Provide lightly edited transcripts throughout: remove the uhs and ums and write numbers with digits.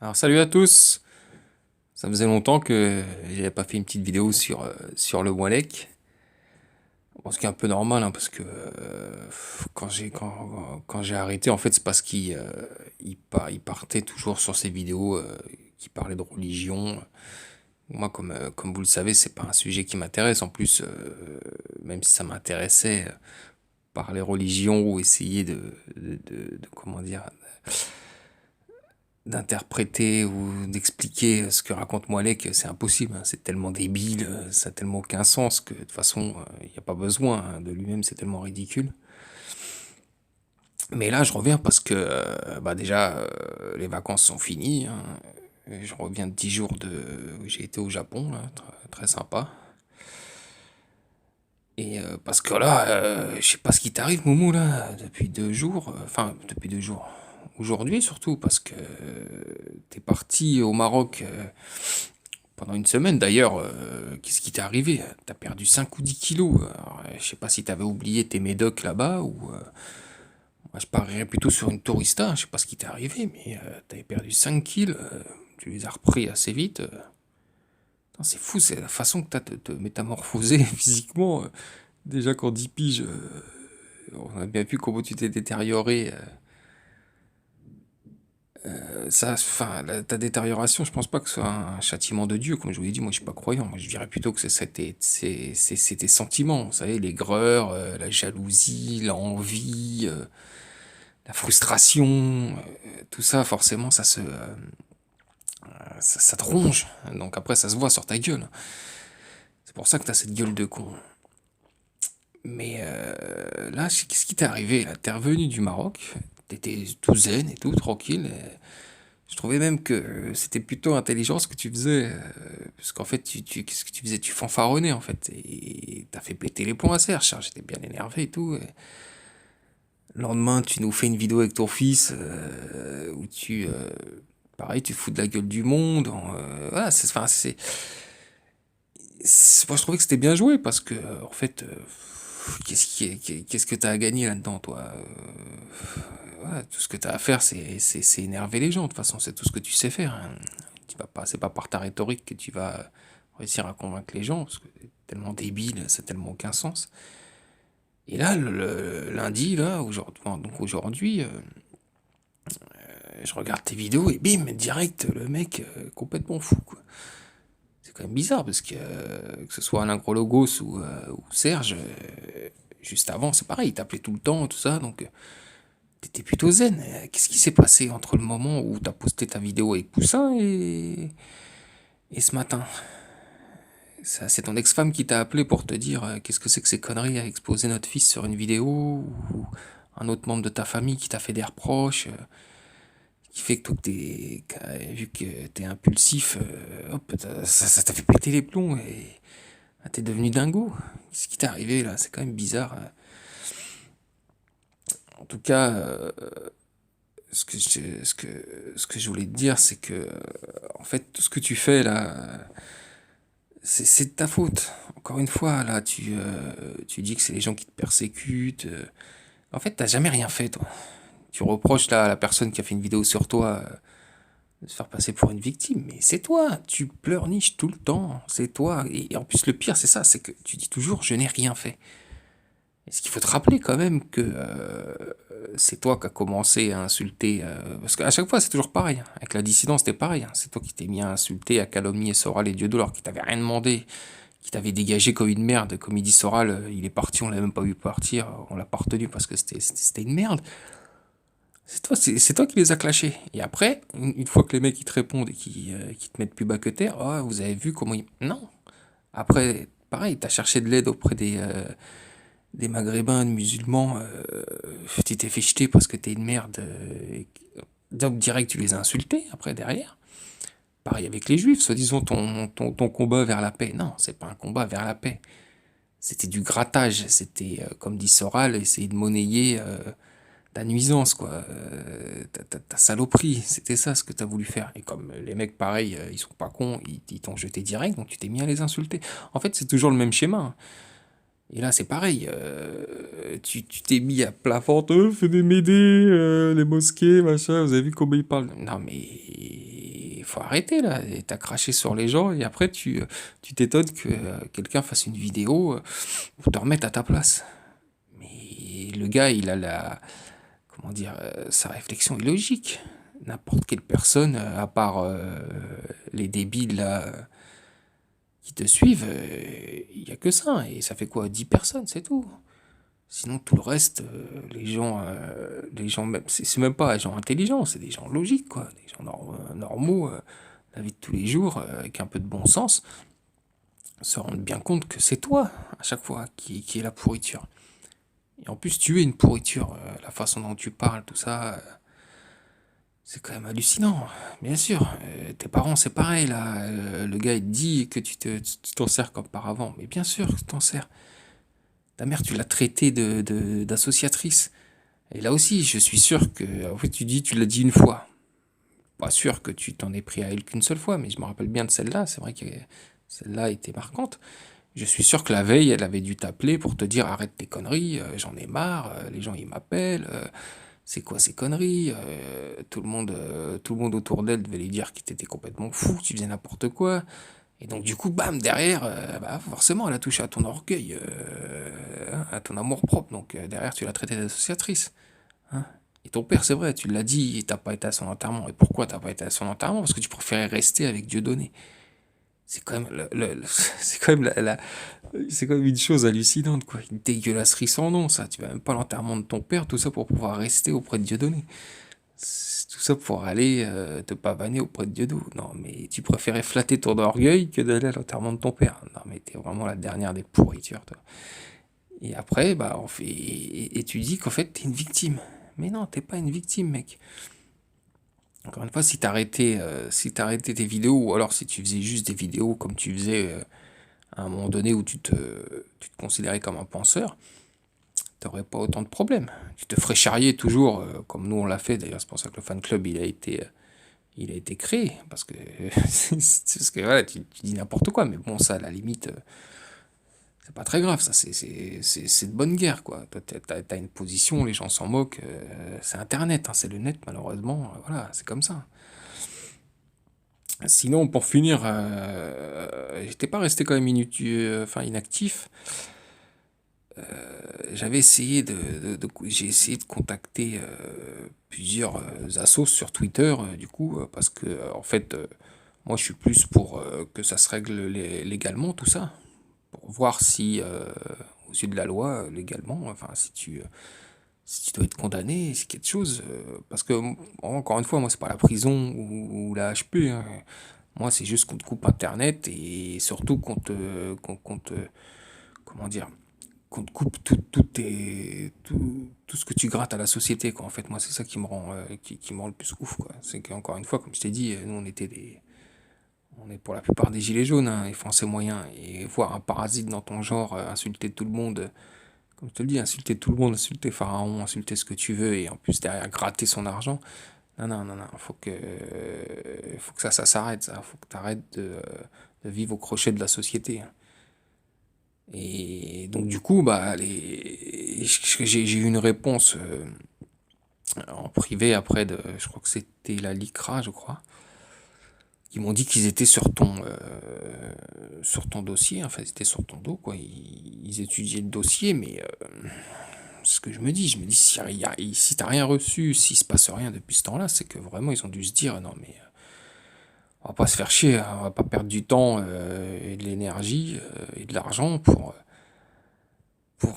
Alors salut à tous, ça faisait longtemps que j'avais pas fait une petite vidéo sur le Walek. Bon, ce qui est un peu normal, hein, parce que quand j'ai arrêté, en fait, c'est parce qu'il partait toujours sur ces vidéos qui parlaient de religion. Moi, comme vous le savez, c'est pas un sujet qui m'intéresse. En plus, même si ça m'intéressait, parler religion ou essayer comment dire, d'interpréter ou d'expliquer ce que raconte Moalek, c'est impossible, hein. C'est tellement débile, ça n'a tellement aucun sens que de toute façon, il n'y a pas besoin, hein, de lui-même, c'est tellement ridicule. Mais là, je reviens parce que bah déjà, les vacances sont finies, hein. Et je reviens de 10 jours de... J'ai été au Japon, là, très sympa. Et parce que là, je sais pas ce qui t'arrive, Moumou, là, depuis 2 jours. Enfin, depuis 2 jours. Aujourd'hui, surtout, parce que t'es parti au Maroc pendant une semaine. D'ailleurs, qu'est-ce qui t'est arrivé? T'as perdu 5 ou 10 kilos. Alors, je sais pas si t'avais oublié tes médocs là-bas ou... moi, je parierais plutôt sur une tourista. Je sais pas ce qui t'est arrivé, mais t'avais perdu 5 kilos. Tu les as repris assez vite. Putain, c'est fou, c'est la façon que t'as de te métamorphoser physiquement. Déjà qu'en 10 piges, on a bien vu comment tu t'es détérioré. Ça, enfin, ta détérioration, je pense pas que ce soit un châtiment de Dieu, comme je vous l'ai dit. Moi, je suis pas croyant. Moi, je dirais plutôt que c'est tes sentiments. Vous savez, l'aigreur, la jalousie, l'envie, la frustration, tout ça, forcément, ça te ronge. Donc après, ça se voit sur ta gueule. C'est pour ça que t'as cette gueule de con. Mais là, qu'est-ce qui t'est arrivé là? T'es revenu du Maroc, t'étais tout zen et tout, tranquille. Je trouvais même que c'était plutôt intelligent ce que tu faisais. Parce qu'en fait, qu'est-ce que tu faisais? Tu fanfaronnais en fait. Et t'as fait péter les plombs à Serge. J'étais bien énervé et tout. Le lendemain, tu nous fais une vidéo avec ton fils où pareil, tu fous de la gueule du monde. Voilà, enfin, moi, je trouvais que c'était bien joué parce que, en fait, qu'est-ce que t'as à gagner là-dedans, toi? Voilà, tout ce que t'as à faire, c'est énerver les gens. De toute façon, c'est tout ce que tu sais faire, hein. Tu vas pas, c'est pas par ta rhétorique que tu vas réussir à convaincre les gens parce que c'est tellement débile, ça n'a tellement aucun sens. Et là, le lundi, là, aujourd'hui, enfin, donc aujourd'hui, je regarde tes vidéos et bim, direct, le mec complètement fou, quoi. C'est quand même bizarre parce que ce soit Alain Grologos ou Serge, juste avant, c'est pareil, il t'appelait tout le temps, tout ça, donc t'étais plutôt zen. Qu'est-ce qui s'est passé entre le moment où t'as posté ta vidéo avec Poussin et ce matin? C'est ton ex-femme qui t'a appelé pour te dire qu'est-ce que c'est que ces conneries à exposer notre fils sur une vidéo ou un autre membre de ta famille qui t'a fait des reproches, qui fait que toi, vu que t'es impulsif, hop, ça t'a fait péter les plombs et t'es devenu dingo. Qu'est-ce qui t'est arrivé là? C'est quand même bizarre, hein. En tout cas, ce que je voulais te dire, c'est que, en fait, tout ce que tu fais là, c'est de ta faute. Encore une fois, là, tu dis que c'est les gens qui te persécutent. En fait, t'as jamais rien fait, toi. Tu reproches là à la personne qui a fait une vidéo sur toi de se faire passer pour une victime, mais c'est toi. Tu pleurniches tout le temps. C'est toi. Et en plus, le pire, c'est ça, c'est que tu dis toujours, je n'ai rien fait. Est-ce qu'il faut te rappeler quand même que c'est toi qui as commencé à insulter, parce qu'à chaque fois c'est toujours pareil, hein. Avec la dissidence c'était pareil, hein. C'est toi qui t'es mis à insulter, à calomnier Soral et Dieudonne alors qu'il t'avait rien demandé, qui t'avait dégagé comme une merde. Comme il dit Soral, il est parti, on l'a même pas vu partir, on l'a pas retenu parce que c'était une merde. C'est toi qui les as clashés. Et après, une fois que les mecs ils te répondent et qui te mettent plus bas que terre, ah, vous avez vu comment ils... Non. Après, pareil, t'as cherché de l'aide auprès des maghrébins, des musulmans, tu t'es fait jeter parce que t'es une merde. Donc direct, tu les as insultés après, derrière. Pareil avec les juifs, soi-disant ton combat vers la paix. Non, c'est pas un combat vers la paix. C'était du grattage. C'était, comme dit Soral, essayer de monnayer ta nuisance, quoi. Ta saloperie. C'était ça ce que t'as voulu faire. Et comme les mecs, pareil, ils sont pas cons, ils t'ont jeté direct, donc tu t'es mis à les insulter. En fait, c'est toujours le même schéma, hein. Et là, c'est pareil. Tu t'es mis à plat ventre, venez m'aider, les mosquées, machin. Vous avez vu comment ils parlent? Non, mais faut arrêter là. Et t'as craché sur les gens et après tu t'étonnes que quelqu'un fasse une vidéo pour te remettre à ta place. Mais le gars, il a comment dire, sa réflexion est logique. N'importe quelle personne, à part les débiles là, qui te suivent, il n'y a que ça. Et ça fait quoi? 10 personnes, c'est tout. Sinon, tout le reste, les gens même, c'est même pas des gens intelligents, c'est des gens logiques, quoi. Des gens normaux, la vie de tous les jours, avec un peu de bon sens, se rendent bien compte que c'est toi, à chaque fois, qui est la pourriture. Et en plus, tu es une pourriture. La façon dont tu parles, tout ça, c'est quand même hallucinant. Bien sûr, tes parents, c'est pareil, là. Le gars, il te dit que tu t'en sers comme par avant. Mais bien sûr que tu t'en sers. Ta mère, tu l'as traitée d'associatrice. Et là aussi, je suis sûr que, en fait, tu l'as dit une fois. Pas sûr que tu t'en aies pris à elle qu'une seule fois, mais je me rappelle bien de celle-là. C'est vrai que celle-là était marquante. Je suis sûr que la veille, elle avait dû t'appeler pour te dire arrête tes conneries, j'en ai marre, les gens ils m'appellent, c'est quoi ces conneries, tout le monde autour d'elle devait lui dire que t'étais complètement fou, que tu faisais n'importe quoi. Et donc du coup, bam, derrière, bah, forcément, elle a touché à ton orgueil, à ton amour-propre. Donc derrière, tu l'as traité d'associatrice. Hein. Et ton père, c'est vrai, tu l'as dit, et t'as pas été à son enterrement. Et pourquoi t'as pas été à son enterrement? Parce que tu préférais rester avec Dieudonné. C'est quand même, c'est quand même c'est quand même une chose hallucinante, quoi. Une dégueulasserie sans nom, ça. Tu vas même pas à l'enterrement de ton père, tout ça pour pouvoir rester auprès de Dieudonné. Tout ça pour aller te pavaner auprès de Dieudonné. Non, mais tu préférais flatter ton orgueil que d'aller à l'enterrement de ton père. Non, mais t'es vraiment la dernière des pourritures, toi. Et après, bah, et tu dis qu'en fait, t'es une victime. Mais non, t'es pas une victime, mec. Encore une fois, si t'arrêtais tes vidéos, ou alors si tu faisais juste des vidéos comme tu faisais à un moment donné où tu te considérais comme un penseur, t'aurais pas autant de problèmes. Tu te ferais charrier toujours, comme nous on l'a fait, d'ailleurs c'est pour ça que le fan club il a été créé, parce que, parce que voilà, tu dis n'importe quoi, mais bon ça à la limite, c'est pas très grave, ça c'est de bonne guerre quoi. Toi t'as une position, les gens s'en moquent, c'est internet, hein, c'est le net malheureusement, voilà, c'est comme ça. Sinon, pour finir, j'étais pas resté quand même inactif. J'avais essayé j'ai essayé de contacter plusieurs assos sur Twitter, du coup, parce que en fait, moi, je suis plus pour que ça se règle légalement, tout ça, pour voir si, aux yeux de la loi, légalement, enfin, si tu dois être condamné, c'est quelque chose, parce que encore une fois, moi, c'est pas la prison ou la HP, hein. Moi, c'est juste qu'on te coupe Internet et surtout comment dire, qu'on te coupe tout ce que tu grattes à la société, quoi. En fait, moi, c'est ça qui me rend le plus ouf, quoi. C'est qu'encore une fois, comme je t'ai dit, nous, on est pour la plupart des gilets jaunes, hein, les Français moyens, et voir un parasite dans ton genre insulter tout le monde, comme je te le dis, insulter tout le monde, insulter Pharaon, insulter ce que tu veux, et en plus derrière gratter son argent. Non, non, non, non, faut que ça s'arrête, ça. Faut que tu arrêtes de vivre au crochet de la société, hein. Et donc du coup, bah, j'ai eu une réponse en privé après je crois que c'était la LICRA, je crois, qui m'ont dit qu'ils étaient sur ton dossier, enfin ils étaient sur ton dos, quoi. Ils étudiaient le dossier, mais ce que je me dis si t'as rien reçu, s'il se passe rien depuis ce temps-là, c'est que vraiment ils ont dû se dire non mais on va pas se faire chier, hein, on va pas perdre du temps et de l'énergie et de l'argent pour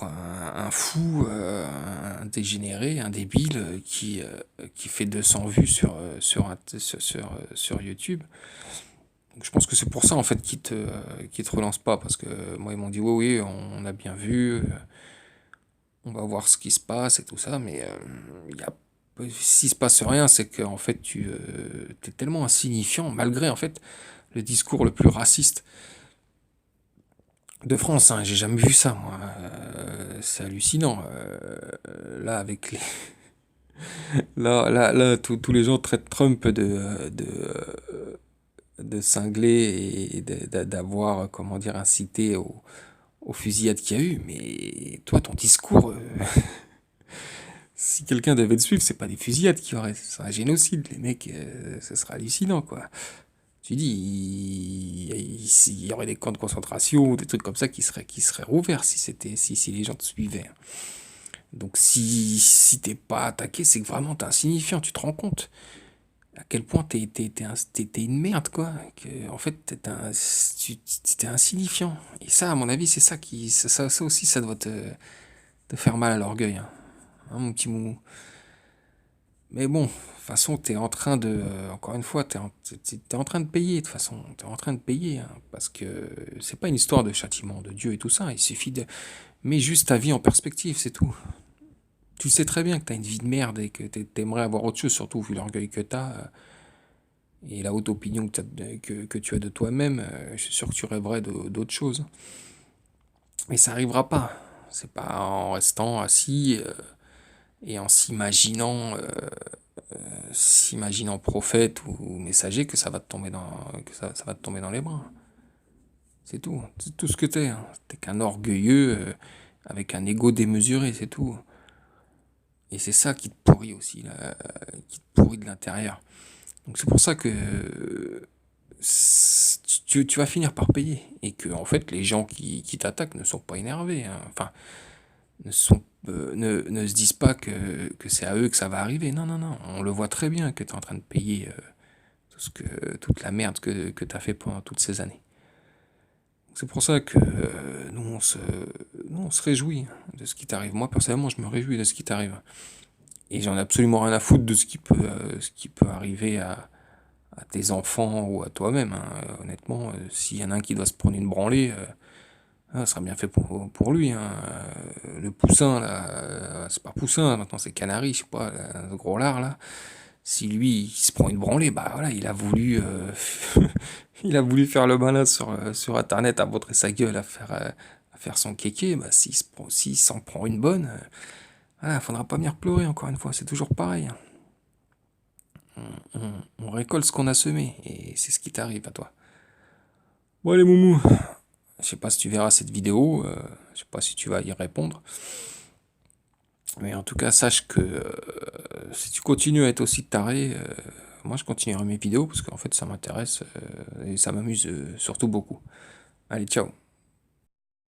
un fou, un dégénéré, un débile qui fait 200 vues sur YouTube. Donc, je pense que c'est pour ça en fait qu'ils te relancent pas, parce que moi ils m'ont dit oui, oui, on a bien vu, on va voir ce qui se passe et tout ça, mais s'il se passe rien, c'est que en fait tu es tellement insignifiant, malgré en fait le discours le plus raciste de France, hein, j'ai jamais vu ça, moi. C'est hallucinant. Là, avec les... là, tous les gens traitent Trump de cinglé et d'avoir, comment dire, incité aux fusillades qu'il y a eu. Mais toi, ton discours, si quelqu'un devait te suivre, c'est pas des fusillades qu'il y aurait, ce serait un génocide. Les mecs, ce serait hallucinant, quoi. Tu dis, il y aurait des camps de concentration, des trucs comme ça qui seraient rouverts si les gens te suivaient. Donc si t'es pas attaqué, c'est que vraiment t'es insignifiant, tu te rends compte à quel point t'es une merde, quoi. Que, en fait, t'es insignifiant. Et ça, à mon avis, c'est ça ça aussi, ça doit te faire mal à l'orgueil, hein. Hein, mon petit moumou. Mais bon, de toute façon, t'es en train de, encore une fois, t'es en train de payer, de toute façon, t'es en train de payer, hein, parce que c'est pas une histoire de châtiment de Dieu et tout ça, il suffit de, mets juste ta vie en perspective, c'est tout. Tu sais très bien que t'as une vie de merde et que t'aimerais avoir autre chose, surtout vu l'orgueil que t'as, et la haute opinion que tu as de toi-même, je suis sûr que tu rêverais d'autre chose. Mais ça arrivera pas. C'est pas en restant assis et en s'imaginant prophète ou messager que ça va te tomber ça va te tomber dans les bras. C'est tout. C'est tout ce que t'es, hein. T'es qu'un orgueilleux avec un ego démesuré, c'est tout. Et c'est ça qui te pourrit aussi, là, qui te pourrit de l'intérieur. Donc c'est pour ça que tu vas finir par payer. Et que en fait les gens qui t'attaquent ne sont pas énervés, hein. Enfin, ne se disent pas que c'est à eux que ça va arriver. Non, non, non. On le voit très bien que tu es en train de payer toute la merde que tu as fait pendant toutes ces années. C'est pour ça que nous, on se réjouit de ce qui t'arrive. Moi, personnellement, je me réjouis de ce qui t'arrive. Et j'en ai absolument rien à foutre de ce qui peut arriver à tes enfants ou à toi-même, hein. Honnêtement, s'il y en a un qui doit se prendre une branlée, ça sera bien fait pour lui, hein. Le poussin, là, c'est pas poussin, maintenant c'est canari, je sais pas, le gros lard, là. Si lui, il se prend une branlée, bah voilà, il a voulu, il a voulu faire le malin sur Internet, à montrer sa gueule, à faire son kéké, bah s'il s'en prend une bonne, voilà, faudra pas venir pleurer, encore une fois, c'est toujours pareil, hein. On récolte ce qu'on a semé, et c'est ce qui t'arrive à toi. Bon allez, Moumou, je sais pas si tu verras cette vidéo, je sais pas si tu vas y répondre, mais en tout cas, sache que si tu continues à être aussi taré, moi je continuerai mes vidéos parce qu'en fait ça m'intéresse et ça m'amuse surtout beaucoup. Allez, ciao!